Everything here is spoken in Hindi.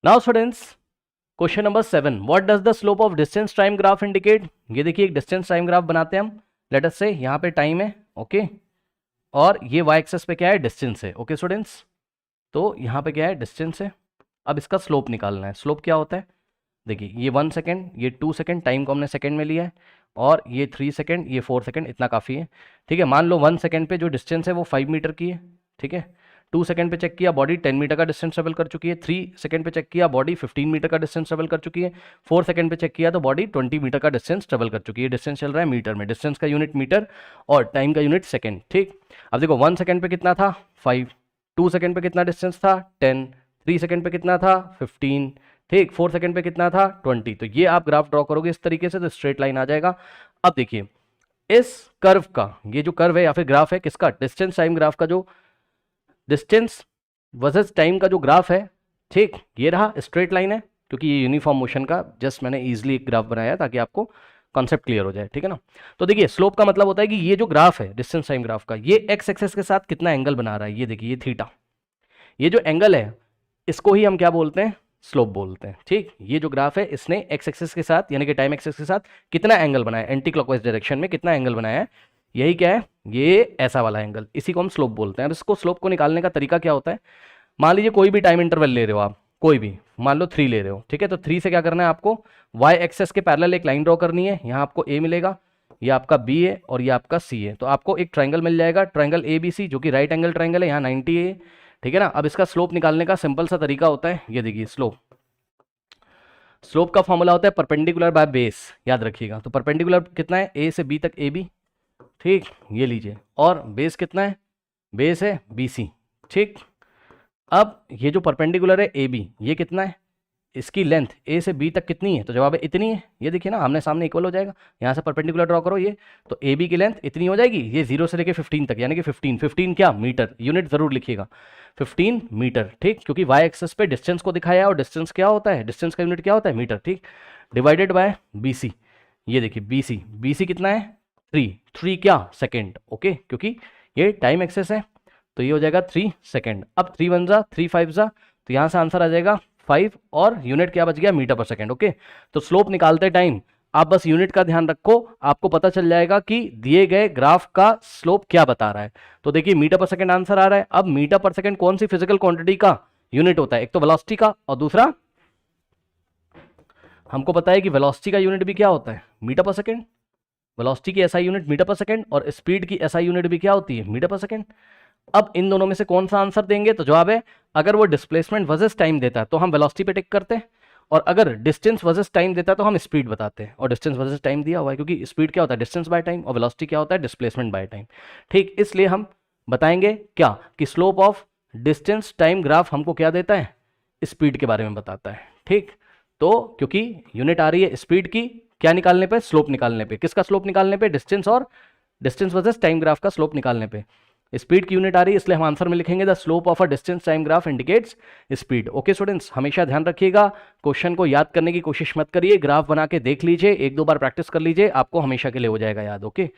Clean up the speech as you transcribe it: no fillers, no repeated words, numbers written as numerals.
Now students, question number 7, what does the slope of distance time graph indicate. ये देखिए एक डिस्टेंस टाइम ग्राफ बनाते हैं हम। लेट अस से यहाँ पे टाइम है, ओके, और ये वाई एक्सेस पे क्या है, डिस्टेंस है। ओके स्टूडेंट्स, तो यहाँ पे क्या है, डिस्टेंस है। अब इसका स्लोप निकालना है। स्लोप क्या होता है, देखिए ये 1 सेकेंड, ये 2 सेकेंड, टाइम को हमने सेकेंड में लिया है, और ये 3 सेकेंड, ये 4 सेकेंड, इतना काफ़ी है। ठीक है, मान लो 1 सेकेंड पे जो डिस्टेंस है वो 5 मीटर की है। ठीक है, 2 सेकेंड पे चेक किया, बॉडी 10 मीटर का डिस्टेंस ट्रेवल कर चुकी है। 3 सेकेंड पे चेक किया, बॉडी 15 मीटर का डिस्टेंस ट्रेवल कर चुकी है। 4 सेकेंड पे चेक किया तो बॉडी 20 मीटर का डिस्टेंस ट्रेवल कर चुकी है। डिस्टेंस चल रहा है मीटर में, डिस्टेंस का यूनिट मीटर और टाइम का यूनिट सेकेंड। ठीक, अब देखो 1 सेकेंड पे कितना था, 5, 2 सेकेंड पे कितना डिस्टेंस था, 10, 3 सेकेंड पे कितना था, 15, ठीक, 4 सेकेंड पे कितना था, 20। तो ये आप ग्राफ ड्रॉ करोगे इस तरीके से तो स्ट्रेट लाइन आ जाएगा। अब देखिए इस कर्व का, ये जो कर्व है या फिर ग्राफ है किसका, डिस्टेंस टाइम ग्राफ का, जो डिस्टेंस वर्सेस टाइम का जो ग्राफ है, ठीक, ये रहा स्ट्रेट लाइन है, क्योंकि ये यूनिफॉर्म मोशन का जस्ट मैंने इजीली एक ग्राफ बनाया ताकि आपको कॉन्सेप्ट क्लियर हो जाए। ठीक है ना, तो देखिए स्लोप का मतलब होता है कि ये जो ग्राफ है डिस्टेंस टाइम ग्राफ का, ये एक्स एक्सेस के साथ कितना एंगल बना रहा है, ये देखिए ये थीटा, ये जो एंगल है इसको ही हम क्या बोलते हैं, स्लोप बोलते हैं। ठीक, ये जो ग्राफ है इसने एक्स एक्सिस के साथ यानी कि टाइम एक्सिस के साथ कितना एंगल बनाया, एंटी क्लॉकवाइज डायरेक्शन में कितना एंगल बनाया है, यही क्या है, ये ऐसा वाला एंगल, इसी को हम स्लोप बोलते हैं। अब इसको स्लोप को निकालने का तरीका क्या होता है, मान लीजिए कोई भी टाइम इंटरवल ले रहे हो आप, कोई भी, मान लो 3 ले रहे हो। ठीक है, तो 3 से क्या करना है आपको, वाई एक्सेस के पैरेलल एक लाइन ड्रॉ करनी है। यहाँ आपको ए मिलेगा, ये आपका बी है और ये आपका सी है, तो आपको एक ट्राइंगल मिल जाएगा, ट्राइंगल ए बी सी, जो कि राइट एंगल ट्राइंगल है, यहाँ 90 है। ठीक है ना, अब इसका स्लोप निकालने का सिंपल सा तरीका होता है, ये देखिए स्लोप, स्लोप का फॉर्मूला होता है परपेंडिकुलर बाय बेस, याद रखिएगा। तो परपेंडिकुलर कितना है, ए से बी तक ए बी, ठीक, ये लीजिए, और बेस कितना है, बेस है बी सी। ठीक, अब ये जो परपेंडिकुलर है ए बी, ये कितना है, इसकी लेंथ ए से बी तक कितनी है, तो जवाब है इतनी है। ये देखिए ना, आमने सामने इक्वल हो जाएगा, यहाँ से परपेंडिकुलर ड्रॉ करो ये, तो ए बी की लेंथ इतनी हो जाएगी, ये 0 से लेके 15 तक, यानी कि 15 क्या, मीटर, यूनिट जरूर लिखिएगा, 15 मीटर। ठीक, क्योंकि वाई एक्सेस पे डिस्टेंस को दिखाया है और डिस्टेंस क्या होता है, डिस्टेंस का यूनिट क्या होता है, मीटर। ठीक, डिवाइडेड बाय बी सी, ये देखिए बी सी, बी सी कितना है, 3 क्या, सेकेंड। ओके, क्योंकि ये टाइम एक्सेस है तो ये हो जाएगा 3 सेकेंड। अब 3 1 जा 3 5 जा, तो यहाँ से आंसर आ जाएगा 5, और यूनिट क्या बच गया, मीटर पर सेकेंड। ओके, तो स्लोप निकालते टाइम आप बस यूनिट का ध्यान रखो, आपको पता चल जाएगा कि दिए गए ग्राफ का स्लोप क्या बता रहा है। तो देखिए मीटर पर सेकेंड आंसर आ रहा है। अब मीटर पर सेकेंड कौन सी फिजिकल क्वांटिटी का यूनिट होता है, एक तो वेलोसिटी का और दूसरा हमको पता है कि वेलोसिटी का यूनिट भी क्या होता है, मीटर पर सेकेंड। वेलोसिटी की एसआई यूनिट मीटर पर सेकेंड और स्पीड की एसआई यूनिट भी क्या होती है, मीटर पर सेकेंड। अब इन दोनों में से कौन सा आंसर देंगे, तो जवाब है अगर वो डिस्प्लेसमेंट वर्सेस टाइम देता है तो हम वेलोसिटी पे टिक करते हैं, और अगर डिस्टेंस वर्सेस टाइम देता है तो हम स्पीड बताते हैं। और डिस्टेंस वर्सेस टाइम दिया हुआ है क्योंकि स्पीड क्या होता है, डिस्टेंस बाय टाइम, और वेलोसिटी क्या होता है, डिस्प्लेसमेंट बाय टाइम। ठीक, इसलिए हम बताएंगे क्या कि slope of distance time graph हमको क्या देता है, स्पीड के बारे में बताता है। ठीक, तो क्योंकि यूनिट आ रही है स्पीड की, क्या निकालने पे, स्लोप निकालने पे, किसका स्लोप निकालने पे, डिस्टेंस, और डिस्टेंस वर्सेस टाइम ग्राफ का स्लोप निकालने पे स्पीड की यूनिट आ रही है, इसलिए हम आंसर में लिखेंगे the slope of a distance time graph indicates speed. Okay students, हमेशा ध्यान रखिएगा, क्वेश्चन को याद करने की कोशिश मत करिए, ग्राफ बना के देख लीजिए, 1 2 बार प्रैक्टिस कर लीजिए, आपको हमेशा के लिए हो जाएगा याद। ओके।